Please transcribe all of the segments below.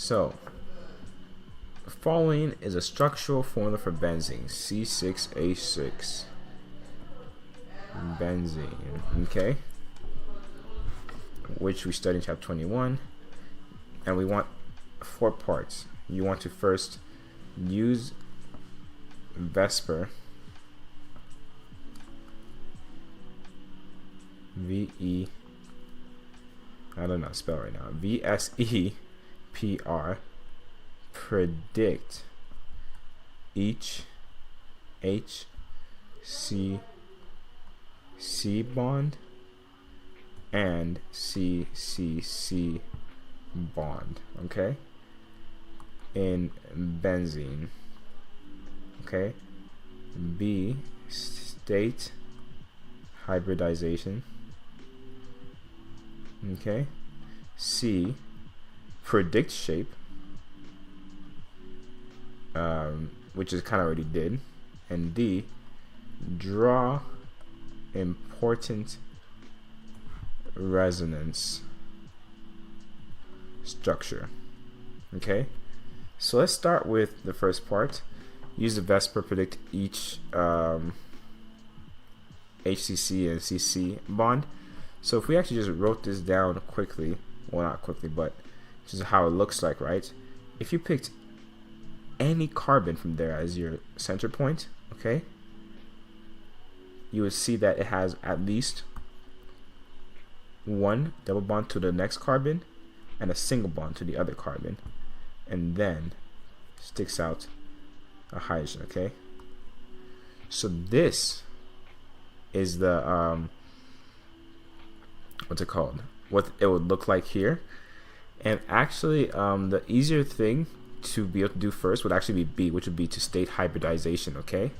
So, the following is a structural formula for benzene, C6H6. Benzene, okay? Which we studied in chapter 21. And we want 4 parts. You want to first use VSEPR, I don't know how to spell right now, VSEPR, predict each HCC bond and CCC bond, okay, in benzene. Okay, B, state hybridization. Okay, C, predict shape, which is kind of already did, and D, draw important resonance structure. Okay, so let's start with the first part. Use the VSEPR, predict each HCC and CC bond. So if we actually just wrote this down quickly, well, not quickly, but just how it looks like, right? If you picked any carbon from there as your center point, okay, you would see that it has at least one double bond to the next carbon and a single bond to the other carbon, and then sticks out a hydrogen. Okay, so this is the what's it called, what it would look like here. And actually the easier thing to be able to do first would actually be B, which would be to state hybridization. Okay,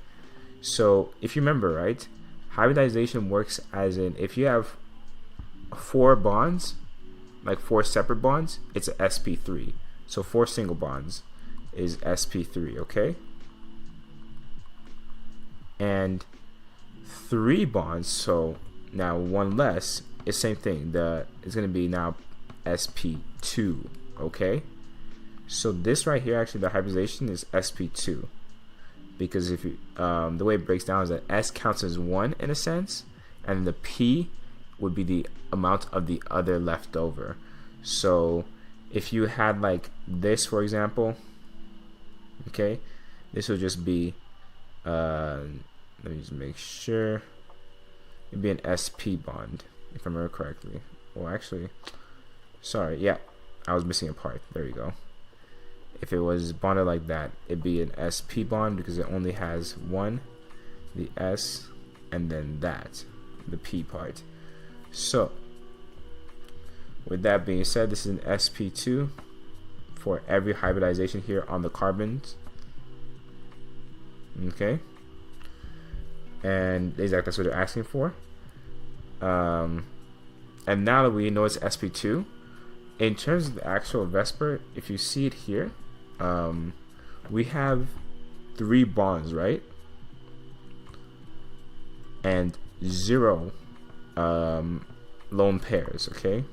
so if you remember, right, hybridization works as in, if you have 4 bonds, like 4 separate bonds, it's a sp3. So 4 single bonds is sp3. Okay, and 3 bonds, so now 1 less, is same thing. It's going to be now sp2. Okay, so this right here, actually the hybridization is sp2, because if you the way it breaks down is that S counts as 1 in a sense, and the P would be the amount of the other left over. So if you had like this, for example, okay, this would just be let me just make sure, it'd be an sp bond if I remember correctly. Well, actually, sorry, yeah, I was missing a part. There you go. If it was bonded like that, it'd be an sp bond because it only has 1, the S, and then that, the P part. So with that being said, this is an sp2 for every hybridization here on the carbons. Okay, and exactly that's what they're asking for. And now that we know it's sp2, in terms of the actual VSEPR, if you see it here, we have 3 bonds, right, and 0 lone pairs. Okay,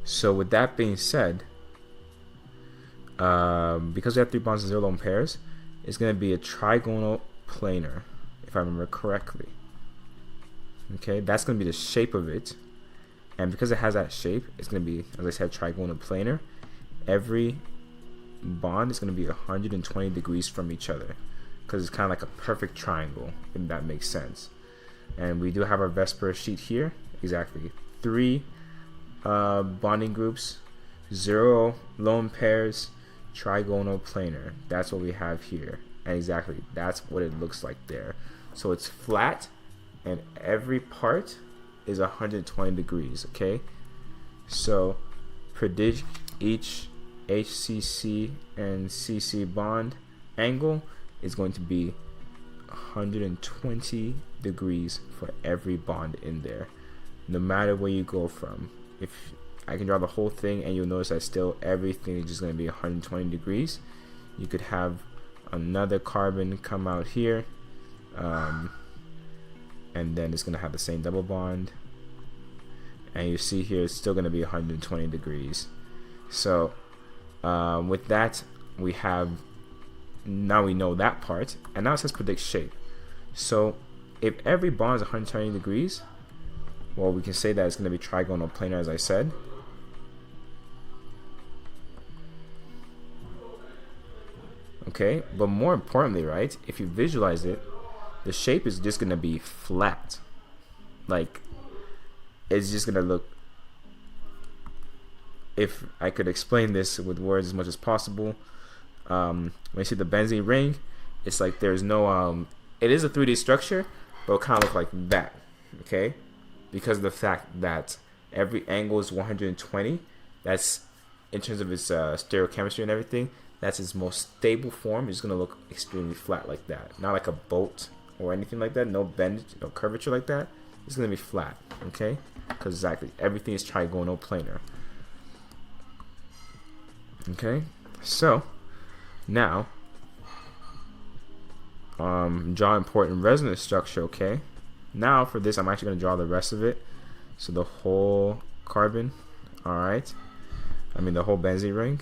so with that being said, because we have 3 bonds and 0 lone pairs, it's going to be a trigonal planar, if I remember correctly. Okay, that's going to be the shape of it, and because it has that shape, it's going to be, as I said, trigonal planar. Every bond is going to be 120 degrees from each other, because it's kind of like a perfect triangle, if that makes sense. And we do have our VSEPR sheet here. Exactly 3 bonding groups, 0 lone pairs, trigonal planar. That's what we have here, and exactly that's what it looks like there. So it's flat, and every part is 120 degrees. Okay, so predict each HCC and CC bond angle is going to be 120 degrees for every bond in there, no matter where you go from. If I can draw the whole thing, and you'll notice that still everything is just going to be 120 degrees. You could have another carbon come out here, and then it's going to have the same double bond, and you see here it's still going to be 120 degrees. So with that, we have, now we know that part, and now it says predict shape. So if every bond is 120 degrees, well, we can say that it's going to be trigonal planar, as I said. Okay, but more importantly, right, if you visualize it, the shape is just going to be flat. Like, it's just going to look, if I could explain this with words as much as possible, when you see the benzene ring, it's like there's no, it is a 3D structure, but it'll kind of look like that, okay? Because of the fact that every angle is 120, that's, in terms of its stereochemistry and everything, that's its most stable form. It's going to look extremely flat like that. Not like a bolt or anything like that. No bend, no curvature like that. It's going to be flat, okay? Because exactly, everything is trigonal planar. Okay, so now draw important resonance structure. Okay, now for this I'm actually going to draw the rest of it, so the whole carbon, alright, I mean the whole benzene ring.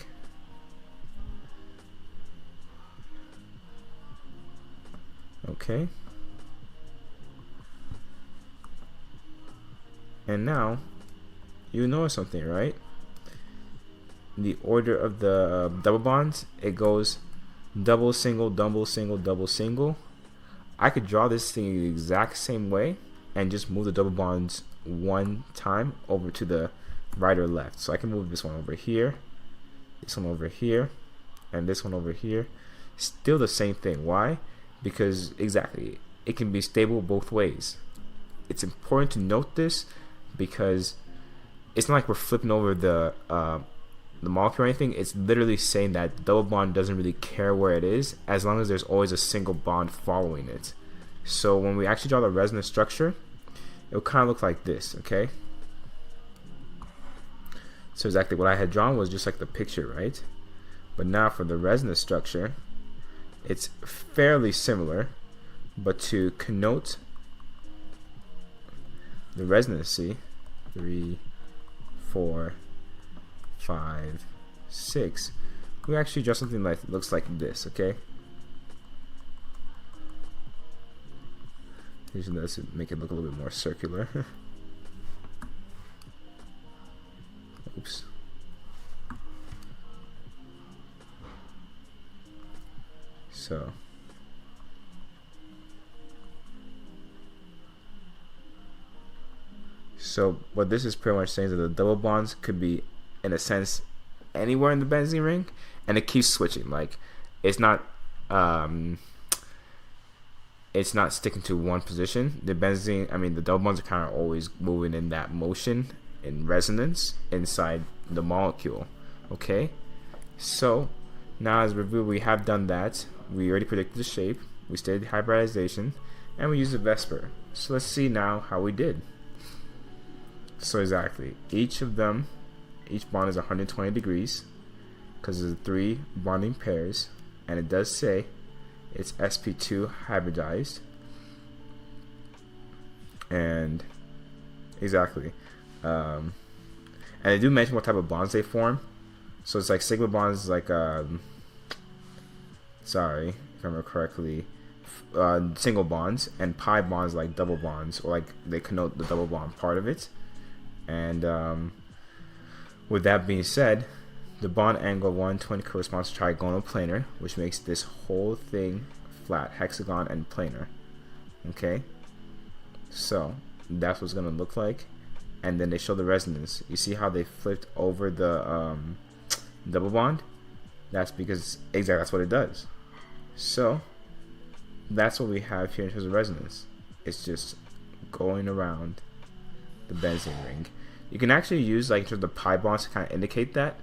Okay, and now you know something, right? The order of the double bonds, it goes double, single, double, single, double, single. I could draw this thing the exact same way and just move the double bonds one time over to the right or left. So I can move this one over here, this one over here, and this one over here. Still the same thing. Why? Because exactly, it can be stable both ways. It's important to note this because it's not like we're flipping over the molecule or anything. It's literally saying that double bond doesn't really care where it is as long as there's always a single bond following it. So when we actually draw the resonance structure, it'll kind of look like this, okay? So exactly what I had drawn was just like the picture, right? But now for the resonance structure, it's fairly similar, but to connote the resonancy, 3, 4, 5, 6, we actually draw something like looks like this, okay? Let's make it look a little bit more circular. Oops. So what this is pretty much saying is that the double bonds could be, in a sense, anywhere in the benzene ring, and it keeps switching. Like it's not sticking to one position. The benzene, I mean the double bonds are kind of always moving in that motion in resonance inside the molecule. Okay, so now as a review, we have done that. We already predicted the shape, we studied hybridization, and we used the VSEPR. So let's see now how we did. So exactly, each bond is 120 degrees because of the 3 bonding pairs, and it does say it's sp2 hybridized. And exactly, and they do mention what type of bonds they form. So it's like sigma bonds, like sorry if I remember correctly, single bonds, and pi bonds like double bonds, or like they connote the double bond part of it. And with that being said, the bond angle 120 corresponds to trigonal planar, which makes this whole thing flat, hexagon and planar. Okay, so that's what's gonna look like. And then they show the resonance. You see how they flipped over the double bond? That's because exactly that's what it does. So that's what we have here in terms of resonance. It's just going around the benzene ring. You can actually use like in terms of the pi bonds to kind of indicate that.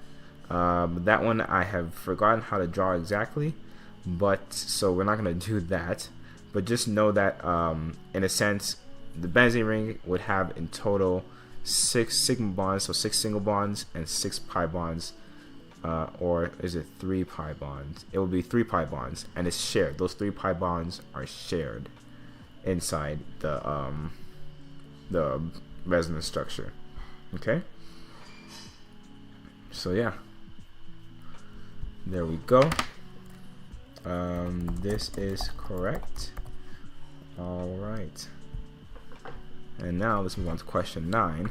But that one I have forgotten how to draw exactly. But so we're not going to do that. But just know that in a sense, the benzene ring would have in total 6 sigma bonds, so 6 single bonds and 6 pi bonds. Or is it 3 pi bonds? It will be 3 pi bonds, and it's shared. Those 3 pi bonds are shared inside the resonance structure. Okay, so yeah, There we go. This is correct. All right. And now let's move on to question 9.